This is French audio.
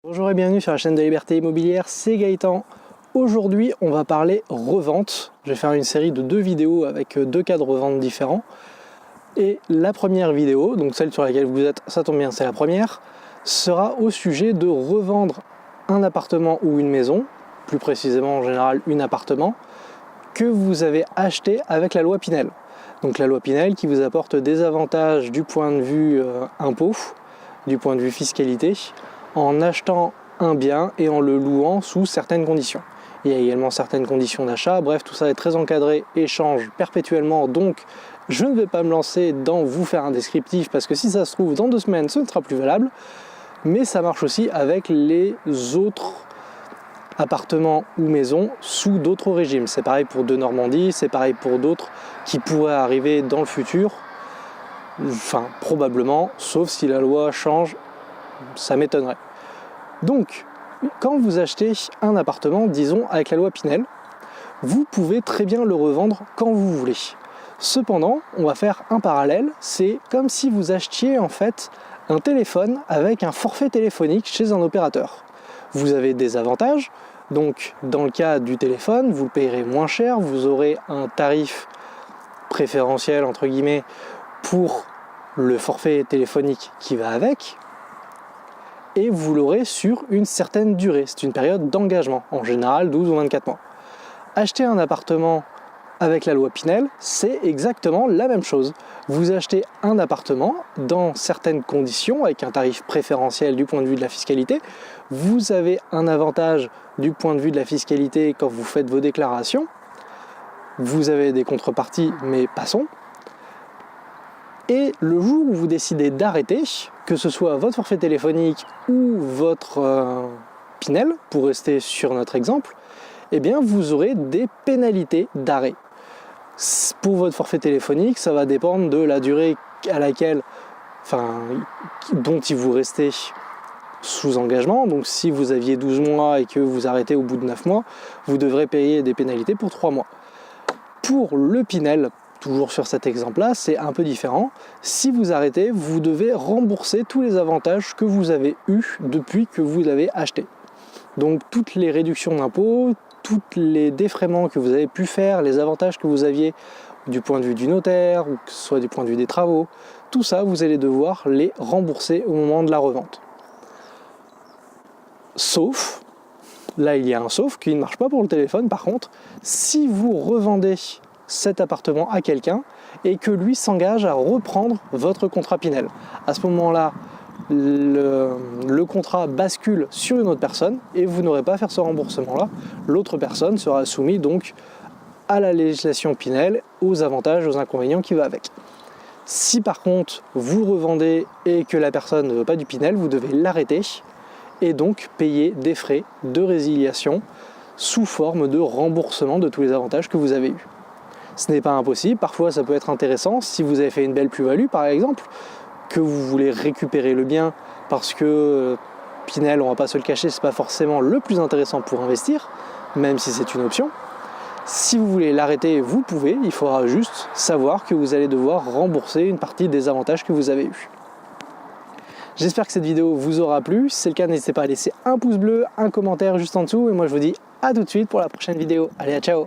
Bonjour et bienvenue sur la chaîne de Liberté Immobilière, c'est Gaëtan. Aujourd'hui on va parler revente. Je vais faire une série de 2 vidéos avec 2 cas de revente différents. Et la première vidéo, donc celle sur laquelle vous êtes, ça tombe bien, c'est la première, sera au sujet de revendre un appartement ou une maison, plus précisément en général un appartement, que vous avez acheté avec la loi Pinel. Donc la loi Pinel qui vous apporte des avantages du point de vue impôt, du point de vue fiscalité, en achetant un bien et en le louant sous certaines conditions. Il y a également certaines conditions d'achat, bref, tout ça est très encadré et change perpétuellement, donc je ne vais pas me lancer dans vous faire un descriptif parce que si ça se trouve dans 2 semaines ce ne sera plus valable, mais ça marche aussi avec les autres appartements ou maisons sous d'autres régimes. C'est pareil pour De Normandie, c'est pareil pour d'autres qui pourraient arriver dans le futur, enfin probablement, sauf si la loi change, ça m'étonnerait. Donc, quand vous achetez un appartement, disons avec la loi Pinel, vous pouvez très bien le revendre quand vous voulez. Cependant, on va faire un parallèle, c'est comme si vous achetiez en fait un téléphone avec un forfait téléphonique chez un opérateur. Vous avez des avantages, donc dans le cas du téléphone, vous le payerez moins cher, vous aurez un tarif préférentiel entre guillemets pour le forfait téléphonique qui va avec, et vous l'aurez sur une certaine durée, c'est une période d'engagement, en général 12 ou 24 mois. Acheter un appartement avec la loi Pinel, c'est exactement la même chose. Vous achetez un appartement dans certaines conditions, avec un tarif préférentiel du point de vue de la fiscalité. Vous avez un avantage du point de vue de la fiscalité quand vous faites vos déclarations. Vous avez des contreparties, mais passons. Et le jour où vous décidez d'arrêter, que ce soit votre forfait téléphonique ou votre Pinel, pour rester sur notre exemple, eh bien vous aurez des pénalités d'arrêt. Pour votre forfait téléphonique, ça va dépendre de la durée à laquelle, dont il vous restait sous engagement. Donc si vous aviez 12 mois et que vous arrêtez au bout de 9 mois, vous devrez payer des pénalités pour 3 mois. Pour le Pinel, toujours sur cet exemple-là, c'est un peu différent. Si vous arrêtez, vous devez rembourser tous les avantages que vous avez eus depuis que vous l'avez acheté. Donc toutes les réductions d'impôts, tous les défraiements que vous avez pu faire, les avantages que vous aviez du point de vue du notaire, ou que ce soit du point de vue des travaux, tout ça, vous allez devoir les rembourser au moment de la revente. Sauf, là il y a un sauf qui ne marche pas pour le téléphone par contre, si vous revendez cet appartement à quelqu'un et que lui s'engage à reprendre votre contrat Pinel. À ce moment-là, le contrat bascule sur une autre personne et vous n'aurez pas à faire ce remboursement-là. L'autre personne sera soumise donc à la législation Pinel, aux avantages, aux inconvénients qui va avec. Si par contre vous revendez et que la personne ne veut pas du Pinel, vous devez l'arrêter et donc payer des frais de résiliation sous forme de remboursement de tous les avantages que vous avez eus. Ce n'est pas impossible, parfois ça peut être intéressant si vous avez fait une belle plus-value par exemple, que vous voulez récupérer le bien parce que Pinel, on va pas se le cacher, c'est pas forcément le plus intéressant pour investir, même si c'est une option. Si vous voulez l'arrêter, vous pouvez, il faudra juste savoir que vous allez devoir rembourser une partie des avantages que vous avez eus. J'espère que cette vidéo vous aura plu, si c'est le cas n'hésitez pas à laisser un pouce bleu, un commentaire juste en dessous et moi je vous dis à tout de suite pour la prochaine vidéo. Allez, à ciao!